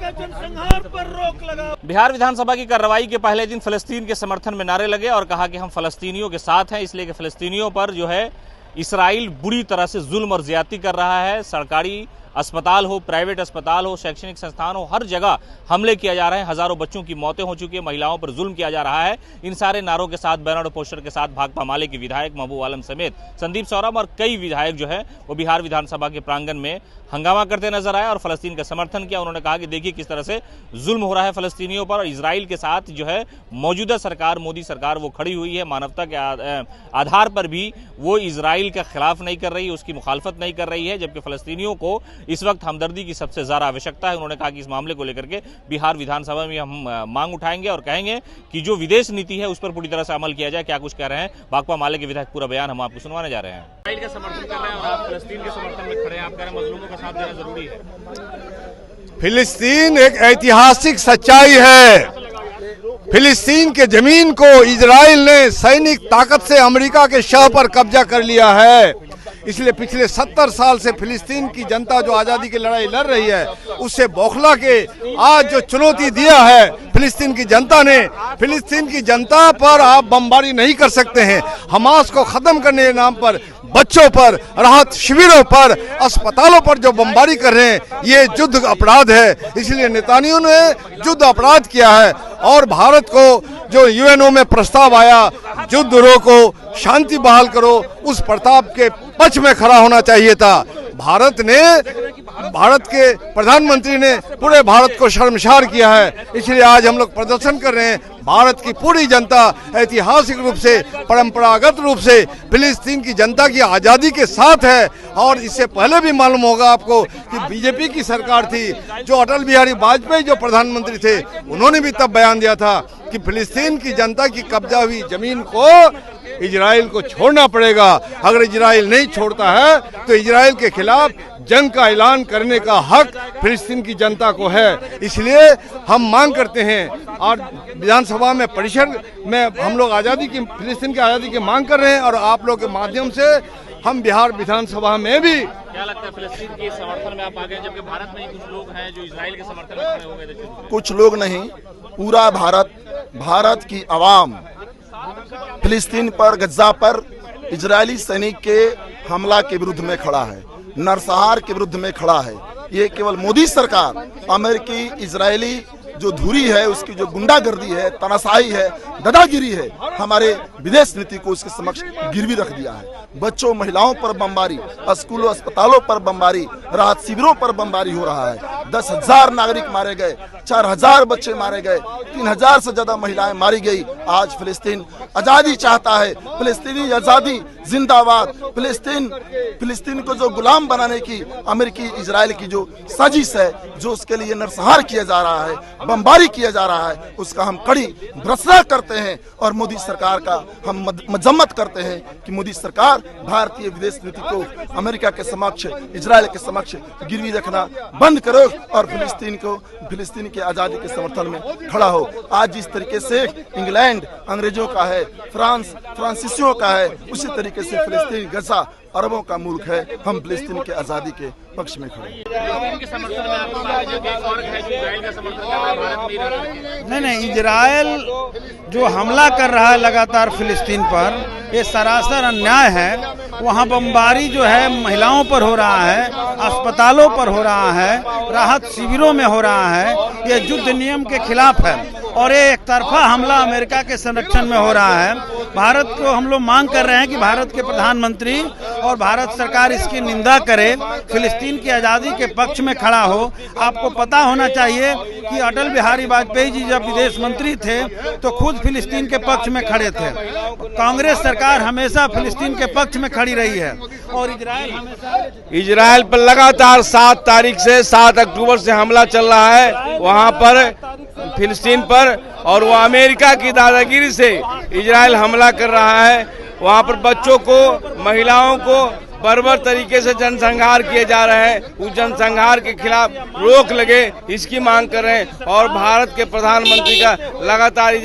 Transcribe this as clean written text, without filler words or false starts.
के जनसंहार पर रोक लगाओ। बिहार विधानसभा की कार्रवाई के पहले दिन फलस्तीन के समर्थन में नारे लगे और कहा कि हम फलस्तीनियों के साथ हैं, इसलिए कि फलस्तीनियों पर जो है इसराइल बुरी तरह से जुल्म और ज्यादती कर रहा है। सरकारी अस्पताल हो, प्राइवेट अस्पताल हो, शैक्षणिक संस्थान हो, हर जगह हमले किए जा रहे हैं। हजारों बच्चों की मौतें हो चुकी है, महिलाओं पर जुल्म किया जा रहा है। इन सारे नारों के साथ, बैनर और पोस्टर के साथ भाकपा माले के विधायक महबूब आलम समेत संदीप सौरभ और कई विधायक जो है वो बिहार विधानसभा के प्रांगण में हंगामा करते नजर आए और फलस्तीन का समर्थन किया। उन्होंने कहा कि देखिए किस तरह से जुल्म हो रहा है फलस्तीनियों पर और इजराइल के साथ जो है मौजूदा सरकार, मोदी सरकार वो खड़ी हुई है। मानवता के आधार पर भी वो इजराइल के खिलाफ नहीं कर रही, उसकी मुखालफत नहीं कर रही है, जबकि फलस्तीनियों को इस वक्त हमदर्दी की सबसे ज्यादा आवश्यकता है। उन्होंने कहा कि इस मामले को लेकर के बिहार विधानसभा में हम मांग उठाएंगे और कहेंगे कि जो विदेश नीति है उस पर पूरी तरह से अमल किया जाए। क्या कुछ कह रहे हैं भाकपा माले के विधायक, पूरा बयान हम आपको सुनवाने जा रहे हैं। इजराइल का समर्थन कर रहे हैं और आप फलस्तीन के समर्थन में खड़े हैं, आप कह रहे हैं मजलूमों का साथ देना जरूरी है। फिलिस्तीन एक ऐतिहासिक सच्चाई है। फिलिस्तीन के जमीन को इजराइल ने सैनिक ताकत से अमेरिका के शह पर कब्जा कर लिया है। इसलिए पिछले 70 साल से फिलिस्तीन की जनता जो आज़ादी की लड़ाई लड़ रही है उससे बौखला के आज जो चुनौती दिया है फिलिस्तीन की जनता ने, फिलिस्तीन की जनता पर आप बमबारी नहीं कर सकते हैं। हमास को खत्म करने के नाम पर बच्चों पर, राहत शिविरों पर, अस्पतालों पर जो बमबारी कर रहे हैं ये युद्ध अपराध है। इसलिए नेतानियाहू ने युद्ध अपराध किया है और भारत को जो यूएनओ में प्रस्ताव आया युद्ध रोको, शांति बहाल करो, उस प्रस्ताव के पक्ष में खड़ा होना चाहिए था। भारत के प्रधानमंत्री ने पूरे भारत को शर्मसार किया है। इसलिए आज हम लोग प्रदर्शन कर रहे हैं। भारत की पूरी जनता ऐतिहासिक रूप से, परंपरागत रूप से फिलिस्तीन की जनता की आज़ादी के साथ है। और इससे पहले भी मालूम होगा आपको कि बीजेपी की सरकार थी, जो अटल बिहारी वाजपेयी जो प्रधानमंत्री थे, उन्होंने भी तब बयान दिया था कि फिलिस्तीन की जनता की कब्जा हुई जमीन को इजराइल को छोड़ना पड़ेगा। अगर इजराइल नहीं छोड़ता है तो इजराइल के खिलाफ जंग का ऐलान करने का हक फिलिस्तीन की जनता को है। इसलिए हम मांग करते हैं और विधानसभा में, परिषद में हम लोग आज़ादी की, फिलिस्तीन की आज़ादी की मांग कर रहे हैं और आप लोग के माध्यम से हम बिहार विधानसभा में भी। क्या लगता है फिलिस्तीन के समर्थन में आप आ गए, जबकि भारत में ही कुछ लोग हैं जो इजराइल के समर्थन में खड़े हो गए थे? कुछ लोग नहीं, पूरा भारत की आवाम फिलिस्तीन पर, गज्जा पर इजरायली सैनिक के हमला के विरुद्ध में खड़ा है, नरसंहार के विरुद्ध में खड़ा है। ये केवल मोदी सरकार, अमेरिकी इजरायली जो धुरी है, उसकी जो गुंडागर्दी है, तनाशाही है, दादागिरी है, हमारे विदेश नीति को उसके समक्ष गिरवी रख दिया है। बच्चों, महिलाओं पर बमबारी, स्कूलों, अस्पतालों पर बमबारी, राहत शिविरों पर बमबारी हो रहा है। 10,000 नागरिक मारे गए, 4,000 बच्चे मारे गए, 3,000 से ज्यादा महिलाएं मारी गई। आज फिलिस्तीन आजादी चाहता है, फिलिस्तीनी आजादी जिंदाबाद। फिलिस्तीन को जो गुलाम बनाने की अमेरिकी इजराइल की जो साजिश है, जो उसके लिए नरसंहार किया जा रहा है, बमबारी किया जा रहा है, उसका हम कड़ी भर्त्सना करते हैं और मोदी सरकार का हम मजम्मत करते हैं कि मोदी सरकार भारतीय विदेश नीति को अमेरिका के समक्ष, इजराइल के समक्ष गिरवी रखना बंद करो और फिलिस्तीन के आजादी के समर्थन में खड़ा हो। आज जिस तरीके से इंग्लैंड अंग्रेजों का है, फ्रांस फ्रांसीसियों का है, उसी तरीके से फिलिस्तीन, गजा अरबों का मुल्क है। हम फिलिस्तीन के आजादी के पक्ष में खड़े हैं। नहीं, इजराइल जो हमला कर रहा है लगातार फिलिस्तीन पर, ये सरासर अन्याय है। वहाँ बमबारी जो है महिलाओं पर हो रहा है, अस्पतालों पर हो रहा है, राहत शिविरों में हो रहा है। ये युद्ध नियम के खिलाफ है और ये एक तरफा हमला अमेरिका के संरक्षण में हो रहा है। भारत को हम लोग मांग कर रहे हैं कि भारत के प्रधानमंत्री और भारत सरकार इसकी निंदा करे, फिलिस्तीन की आज़ादी के पक्ष में खड़ा हो। आपको पता होना चाहिए कि अटल बिहारी वाजपेयी जी जब विदेश मंत्री थे तो खुद फिलिस्तीन के पक्ष में खड़े थे। कांग्रेस सरकार हमेशा फिलिस्तीन के पक्ष में खड़ी रही है और इजराइल पर लगातार 7 तारीख से 7 अक्टूबर से हमला चल रहा है वहां पर फिलिस्तीन पर, और वो अमेरिका की दादागिरी से इजराइल हमला कर रहा है। वहां पर बच्चों को, महिलाओं को बर्बर तरीके से जनसंहार किए जा रहे हैं। उस जनसंहार के खिलाफ रोक लगे, इसकी मांग कर रहे हैं और भारत के प्रधानमंत्री का लगातार